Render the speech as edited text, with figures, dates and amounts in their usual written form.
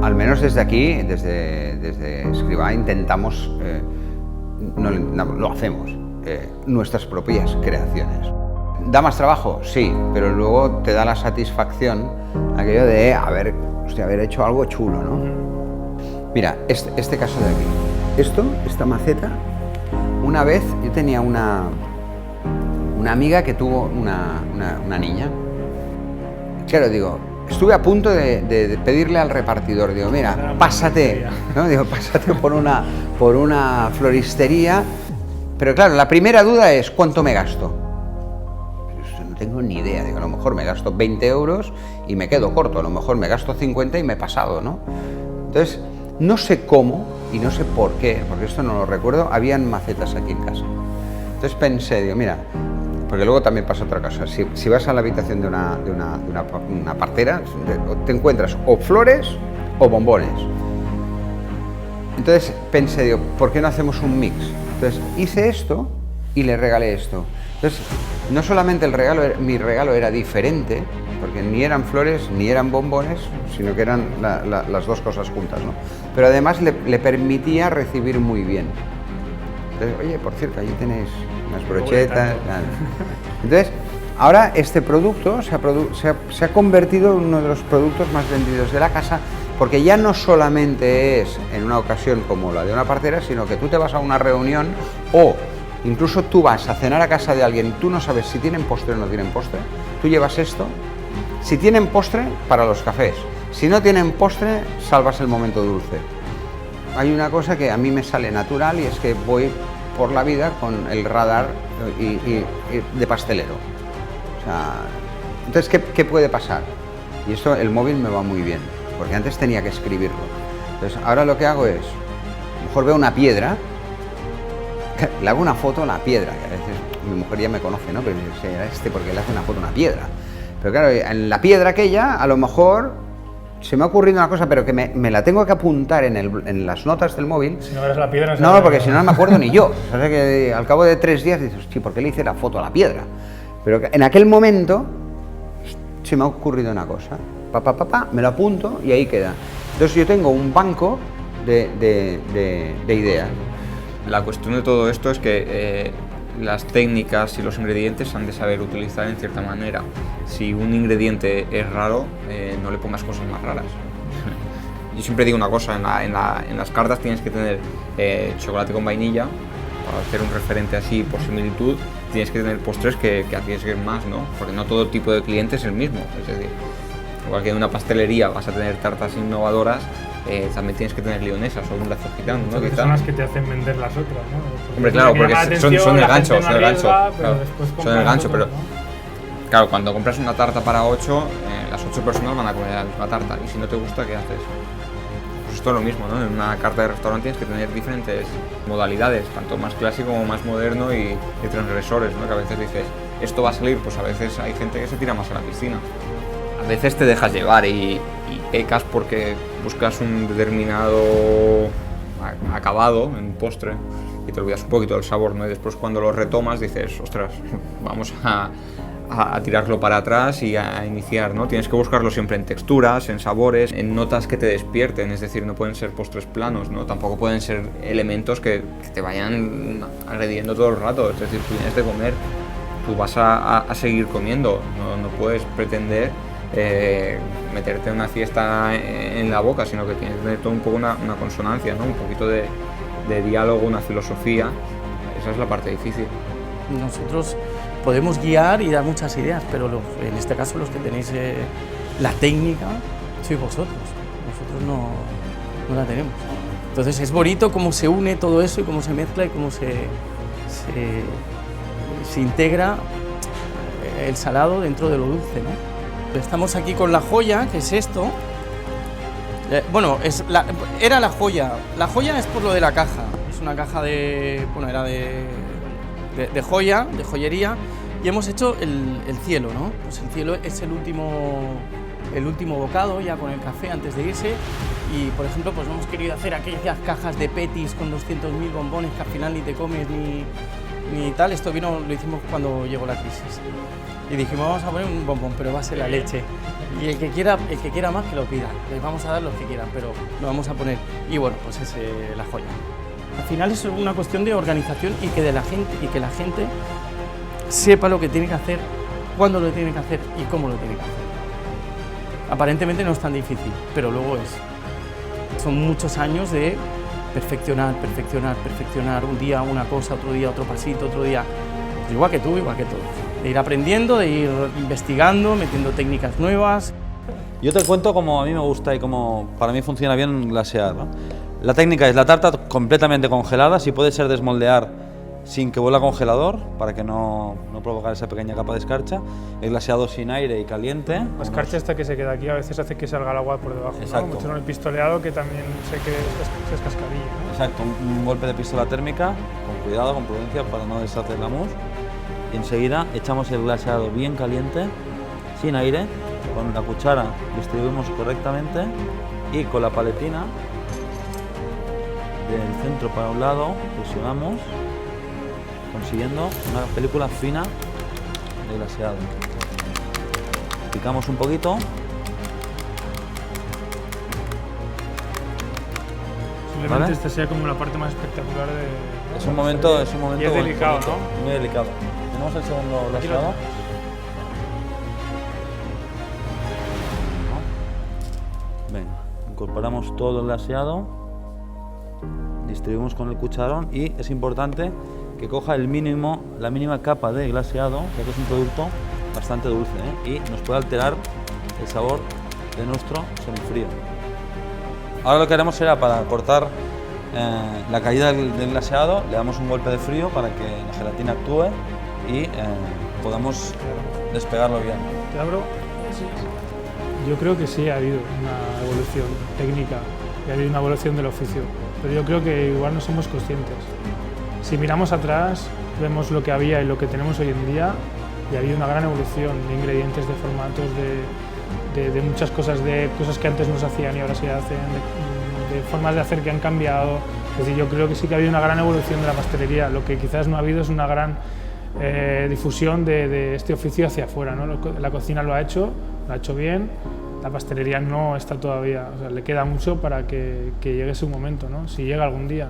al menos desde aquí, desde Escribá, intentamos, lo hacemos, nuestras propias creaciones. ¿Da más trabajo? Sí, pero luego te da la satisfacción aquello de haber hecho algo chulo, ¿no? Mira, este caso de aquí. Esta maceta, una vez yo tenía una amiga que tuvo una niña. Claro, digo, estuve a punto de pedirle al repartidor, digo, mira, pásate, ¿no? Digo, pásate por una floristería. Pero claro, la primera duda es, ¿cuánto me gasto? No tengo ni idea, digo, a lo mejor me gasto 20 euros y me quedo corto, a lo mejor me gasto 50 y me he pasado, ¿no? Entonces, no sé cómo y no sé por qué, porque esto no lo recuerdo, habían macetas aquí en casa. Entonces pensé, digo, mira, porque luego también pasa otra cosa, si vas a la habitación de una partera, te encuentras o flores o bombones. Entonces pensé, digo, ¿por qué no hacemos un mix? Entonces hice esto y le regalé esto. Entonces, no solamente mi regalo era diferente, porque ni eran flores ni eran bombones, sino que eran las dos cosas juntas, ¿no? Pero además le permitía recibir muy bien. Entonces, oye, por cierto, allí tenéis unas brochetas. Entonces, ahora este producto se ha convertido en uno de los productos más vendidos de la casa, porque ya no solamente es en una ocasión como la de una partera, sino que tú te vas a una reunión o incluso tú vas a cenar a casa de alguien, tú no sabes si tienen postre o no tienen postre, tú llevas esto, si tienen postre, para los cafés, si no tienen postre, salvas el momento dulce. Hay una cosa que a mí me sale natural y es que voy por la vida con el radar y de pastelero. O sea, entonces, ¿qué puede pasar? Y esto, el móvil me va muy bien, porque antes tenía que escribirlo. Entonces, ahora lo que hago es, a lo mejor veo una piedra, le hago una foto a la piedra, que a veces mi mujer ya me conoce, ¿no? Pero dice, porque le hace una foto a una piedra. Pero claro, en la piedra aquella, a lo mejor se me ha ocurrido una cosa, pero que me la tengo que apuntar en las notas del móvil. Si no ves la piedra... No, porque si no me acuerdo ni yo. O sea, que al cabo de 3 días dices, sí, ¿por qué le hice la foto a la piedra? Pero en aquel momento se me ha ocurrido una cosa. Me lo apunto y ahí queda. Entonces yo tengo un banco de ideas. La cuestión de todo esto es que las técnicas y los ingredientes han de saber utilizar en cierta manera. Si un ingrediente es raro, no le pongas cosas más raras. Yo siempre digo una cosa, en las cartas tienes que tener chocolate con vainilla, para hacer un referente así por similitud, tienes que tener postres que arriesguen más, ¿no? Porque no todo tipo de cliente es el mismo. Es decir, igual que en una pastelería vas a tener tartas innovadoras, también tienes que tener leonesas o un lazo gitano, ¿no? Que son las que te hacen vender las otras, ¿no? Hombre, claro, porque son el gancho, pero ¿no? Claro, cuando compras una tarta para 8, las 8 personas van a comer la misma tarta, y si no te gusta, ¿qué haces? Pues esto es lo mismo, ¿no? En una carta de restaurante tienes que tener diferentes modalidades, tanto más clásico como más moderno y transgresores, ¿no? Que a veces dices, esto va a salir, pues a veces hay gente que se tira más a la piscina. A veces te dejas llevar y pecas porque buscas un determinado acabado en un postre y te olvidas un poquito del sabor, ¿no? Y después cuando lo retomas dices, ostras, vamos a tirarlo para atrás y a iniciar, ¿no? Tienes que buscarlo siempre en texturas, en sabores, en notas que te despierten, es decir, no pueden ser postres planos, ¿no? Tampoco pueden ser elementos que te vayan agrediendo todo el rato, es decir, tú tienes de comer, tú vas a seguir comiendo, no puedes pretender meterte una fiesta en la boca, sino que tienes que tener todo un poco una consonancia, ¿no? Un poquito de diálogo, una filosofía. Esa es la parte difícil. Nosotros podemos guiar y dar muchas ideas, pero en este caso los que tenéis la técnica sois vosotros. Nosotros no la tenemos. Entonces es bonito cómo se une todo eso y cómo se mezcla y cómo se integra el salado dentro de lo dulce, ¿no? Estamos aquí con la joya, que es esto. Bueno, era la joya. La joya es por lo de la caja. Es una caja era de joya, de joyería. Y hemos hecho el cielo, ¿no? Pues el cielo es el último bocado ya con el café antes de irse. Y, por ejemplo, pues no hemos querido hacer aquellas cajas de petis con 200.000 bombones que al final ni te comes ni tal. Esto lo hicimos cuando llegó la crisis. Y dijimos, vamos a poner un bombón, pero va a ser la leche. Y el que quiera más que lo pida. Les vamos a dar los que quieran, pero lo vamos a poner. Y bueno, pues es la joya. Al final es una cuestión de organización y que la gente sepa lo que tiene que hacer, cuándo lo tiene que hacer y cómo lo tiene que hacer. Aparentemente no es tan difícil, pero luego son muchos años de perfeccionar, un día una cosa, otro día otro pasito, otro día, igual que tú, igual que todos. De ir aprendiendo, de ir investigando, metiendo técnicas nuevas. Yo te cuento cómo a mí me gusta y cómo para mí funciona bien glasear, ¿no? La técnica es la tarta completamente congelada, si puede ser desmoldear sin que vuelva a congelador, para que no provocar esa pequeña capa de escarcha. El glaseado sin aire y caliente. La escarcha esta que se queda aquí a veces hace que salga el agua por debajo. Exacto. ¿no? Mucho con el pistoleado, que también sé que es cascarilla, ¿no? Exacto, un golpe de pistola térmica, con cuidado, con prudencia, para no deshacer la mousse. Y enseguida echamos el glaseado bien caliente, sin aire, con la cuchara distribuimos correctamente y con la paletina del centro para un lado presionamos, consiguiendo una película fina de glaseado. Picamos un poquito. Simplemente ¿Vale? esta sea como la parte más espectacular de... Es un momento, Y es delicado, bonito, ¿no? muy delicado. Tenemos el segundo Aquí lo glaseado. Venga, incorporamos todo el glaseado, distribuimos con el cucharón y es importante que coja la mínima capa de glaseado, ya que es un producto bastante dulce, ¿eh? Y nos puede alterar el sabor de nuestro semifrío. Ahora lo que haremos será, para cortar la caída del glaseado, le damos un golpe de frío para que la gelatina actúe y podamos despegarlo bien. ¿Te abro? Yo creo que sí ha habido una evolución técnica y ha habido una evolución del oficio, pero yo creo que igual no somos conscientes. Si miramos atrás, vemos lo que había y lo que tenemos hoy en día, y ha habido una gran evolución de ingredientes, de formatos, de muchas cosas, de cosas que antes no se hacían y ahora se hacen, de formas de hacer que han cambiado. Es decir, yo creo que sí que ha habido una gran evolución de la pastelería. Lo que quizás no ha habido es una gran difusión de este oficio hacia afuera, ¿no? La cocina lo ha hecho bien, la pastelería no está todavía, o sea, le queda mucho para que llegue ese momento, ¿no? Si llega algún día.